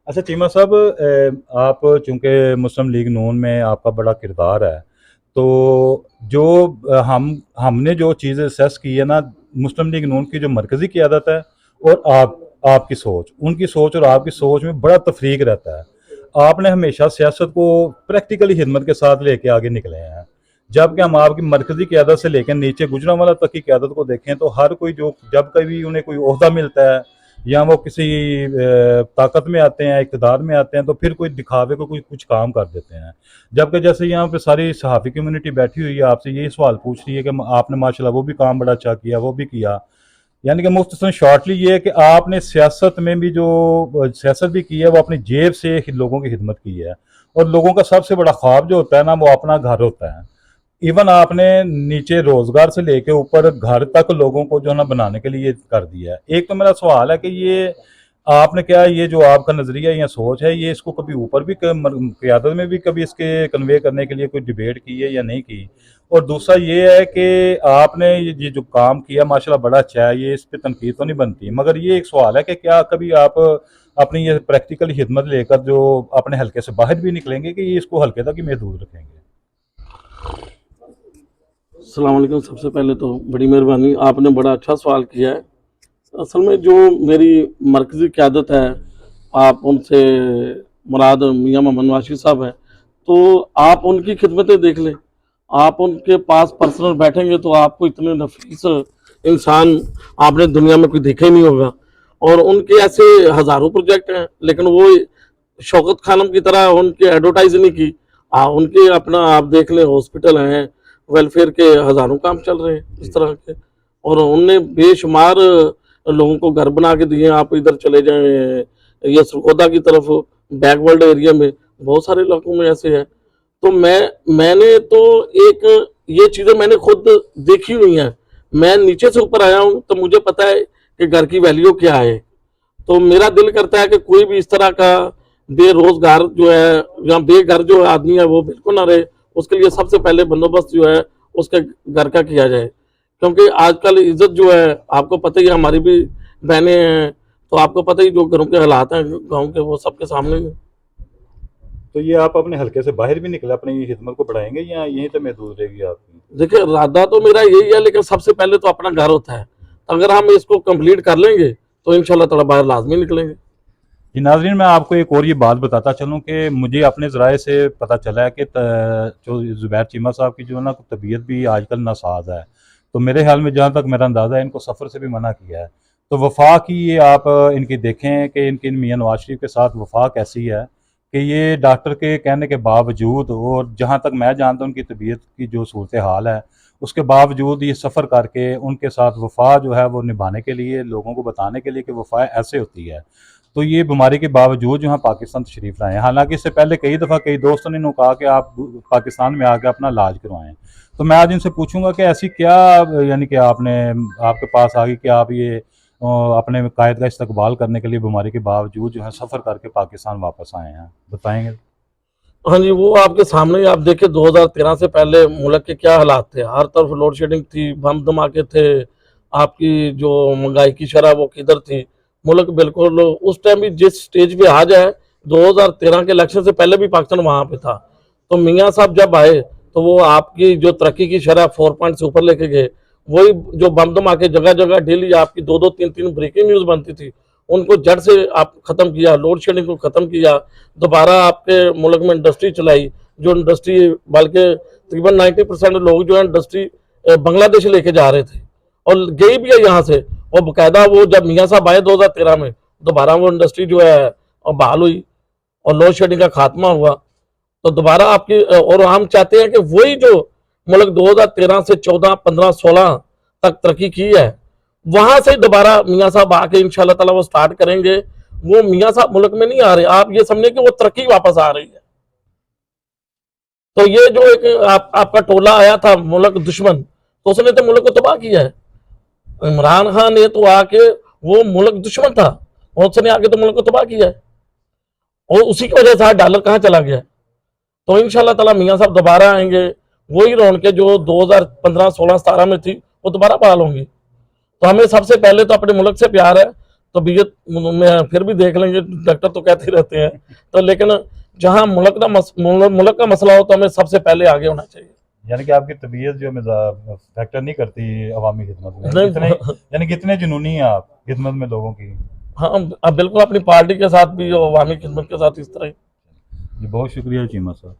अच्छा चीमा साहब, आप चूंकि मुस्लिम लीग नून में आपका बड़ा किरदार है, तो जो हमने जो चीज़ें असेस की है ना, मुस्लिम लीग नून की जो मरकज़ी क़यादत है और आपकी सोच, उनकी सोच और आपकी सोच में बड़ा तफरीक रहता है। आपने हमेशा सियासत को प्रैक्टिकली हिदमत के साथ लेके आगे निकले हैं, जबकि हम आपकी मरकज़ी क़यादत से लेकर नीचे गुजरांवाला तक की क़यादत को देखें तो हर कोई जो जब कभी उन्हें कोई ओहदा मिलता है या वो किसी ताकत में आते हैं, इक़्तिदार में आते हैं, तो फिर कोई दिखावे को कोई कुछ काम कर देते हैं। जबकि जैसे यहाँ पे सारी सहाफ़ी कम्युनिटी बैठी हुई है, आपसे यही सवाल पूछ रही है कि आपने माशाल्लाह वो भी काम बड़ा अच्छा किया, वो भी किया। यानी कि मुख्तसर शॉर्टली ये है कि आपने सियासत में भी जो सियासत भी की है, वो अपनी जेब से लोगों की खिदमत की है। और लोगों का सबसे बड़ा ख्वाब जो होता है ना, वो अपना घर होता है। इवन आपने नीचे रोजगार से लेके ऊपर घर तक लोगों को जो है ना बनाने के लिए कर दिया है। एक तो मेरा सवाल है कि ये आपने क्या, ये जो आपका नजरिया या सोच है, ये इसको कभी ऊपर भी क्यादत में भी कभी इसके कन्वे करने के लिए कोई डिबेट की है या नहीं की? और दूसरा ये है कि आपने ये जो काम किया माशाल्लाह बड़ा अच्छा है, ये इस पे तनकीद तो नहीं बनती, मगर ये एक सवाल है कि क्या कभी आप अपनी ये प्रैक्टिकल खिदमत लेकर जो अपने हल्के से बाहर भी निकलेंगे कि ये इसको हल्के तक ही महदूद रखेंगे? अस्सलाम वालेकुम। सबसे पहले तो बड़ी मेहरबानी, आपने बड़ा अच्छा सवाल किया है। असल में जो मेरी मरकज़ी क़यादत है, आप उनसे मुराद मियाँ मोहम्मद नवाज़ साहब हैं, तो आप उनकी खिदमतें देख लें। आप उनके पास पर्सनल बैठेंगे तो आपको इतने नफीस इंसान आपने दुनिया में कोई देखा ही नहीं होगा। और उनके ऐसे हज़ारों प्रोजेक्ट हैं, लेकिन वो शौकत खानम की तरह उनकी एडवर्टाइज नहीं की। उनके अपना आप देख लें, हॉस्पिटल हैं, वेलफेयर के हज़ारों काम चल रहे हैं इस तरह के। और उनने बेशुमार लोगों को घर बना के दिए। आप इधर चले जाएं, ये सरगोदा की तरफ, बैकवर्ड एरिया में बहुत सारे इलाकों में ऐसे है। तो मैंने तो एक ये चीज़ें मैंने खुद देखी हुई हैं। मैं नीचे से ऊपर आया हूँ, तो मुझे पता है कि घर की वैल्यू क्या है। तो मेरा दिल करता है कि कोई भी इस तरह का बेरोजगार जो है या बेघर जो आदमी है वो बिल्कुल ना रहे। उसके लिए सबसे पहले बंदोबस्त जो है उसके घर का किया जाए, क्योंकि आजकल इज्जत जो है आपको पता ही है, हमारी भी बहनें हैं, तो आपको पता ही जो घरों के हालात हैं गांव के, वो सबके सामने ही है। तो ये आप अपने हल्के से बाहर भी निकले अपनी खिदमत को बढ़ाएंगे या यहीं तक महदूद रहेगी आपकी? देखिए, इरादा तो मेरा यही है, लेकिन सबसे पहले तो अपना घर होता है। अगर हम इसको कंप्लीट कर लेंगे तो इंशाल्लाह थोड़ा बाहर लाजमी निकलेंगे। जी नाजरीन, मैं आपको एक और ये बात बताता चलूँ कि मुझे अपने ज़राए से पता चला है कि जो ज़ुबैर चीमा साहब की जो है ना तबीयत भी आजकल नासाज है। तो मेरे ख्याल में जहाँ तक मेरा अंदाज़ा है, इनको सफ़र से भी मना किया है। तो वफा की ये आप इनकी देखें कि इनकी मियाँ नवाज शरीफ के साथ वफा कैसी है, कि ये डॉक्टर के कहने के बावजूद और जहाँ तक मैं जानता हूँ उनकी तबीयत की जो सूरत हाल है, उसके बावजूद ये सफ़र करके उनके साथ वफा जो है वो निभाने के लिए, लोगों को बताने के लिए कि वफा ऐसे होती है। तो ये बीमारी के बावजूद जो है पाकिस्तान तशरीफ़ लाए हैं। हालांकि इससे पहले कई दफ़ा कई दोस्तों ने इन्होंने कहा कि आप पाकिस्तान में आकर अपना इलाज करवाएं। तो मैं आज इनसे पूछूंगा कि ऐसी क्या, यानी कि आपने आपके पास आ गई कि आप ये अपने कायद का इस्तकबाल करने के लिए बीमारी के बावजूद जो है सफ़र करके पाकिस्तान वापस आए हैं, बताएंगे? हाँ जी, वो आपके सामने ही। आप देखिए 2013 से पहले मुल्क के क्या हालात थे। हर तरफ लोड शेडिंग थी, बम धमाके थे, आपकी जो महंगाई की शरह वो किधर थी। मुल्क बिल्कुल उस टाइम भी जिस स्टेज पे आ जाए, 2013 के इलेक्शन से पहले भी पाकिस्तान वहां पे था। तो मियाँ साहब जब आए तो वो आपकी जो तरक्की की शरह 4 पॉइंट से ऊपर लेके गए। वही जो बम धमाके जगह जगह डेली आपकी दो दो तीन तीन ब्रेकिंग न्यूज बनती थी, उनको जड़ से आप खत्म किया, लोड शेडिंग को खत्म किया। दोबारा आपके मुल्क में इंडस्ट्री चलाई, जो इंडस्ट्री बल्कि तकरीबन 90% लोग जो है इंडस्ट्री बांग्लादेश लेके जा रहे थे और गई भी है यहाँ से। और बाकायदा वो जब मियाँ साहब आए 2013 में, दोबारा वो इंडस्ट्री जो है और बहाल हुई और लोड शेडिंग का खात्मा हुआ। तो दोबारा आपकी और हम चाहते हैं कि वही जो मुल्क 2013 से 14, 15, 16 तक तरक्की की है, वहां से दोबारा मियाँ साहब आके इंशाल्लाह ताला वो स्टार्ट करेंगे। वो मियाँ साहब मुल्क में नहीं आ रहे, आप ये समझे कि वो तरक्की वापस आ रही है। तो ये जो एक आपका टोला आया था मुल्क दुश्मन, तो उसने तो मुल्क को तबाह किया है। इमरान खान ने तो आके, वो मुल्क दुश्मन था और उसने आके तो मुल्क को तबाह किया है। और उसी की वजह से आज डॉलर कहाँ चला गया। तो इंशाल्लाह ताला मियाँ साहब दोबारा आएंगे, वही रौनकें जो 2015, 16, 17 में थी वो दोबारा बहाल होंगी। तो हमें सबसे पहले तो अपने मुल्क से प्यार है। तबीयत में फिर भी देख लेंगे, डॉक्टर तो कहते ही रहते हैं, तो लेकिन जहाँ मुल्क का मसला हो तो हमें सबसे पहले आगे होना चाहिए। यानी कि आपकी तबीयत जो है फैक्टर नहीं करती अवामी खिदमत में, नहीं, इतने यानी कि इतने जुनूनी हैं आप खिदमत में लोगों की। हाँ, अब बिल्कुल अपनी पार्टी के साथ भी और अवामी खिदमत के साथ इस तरह ही। जी बहुत शुक्रिया चीमा साहब।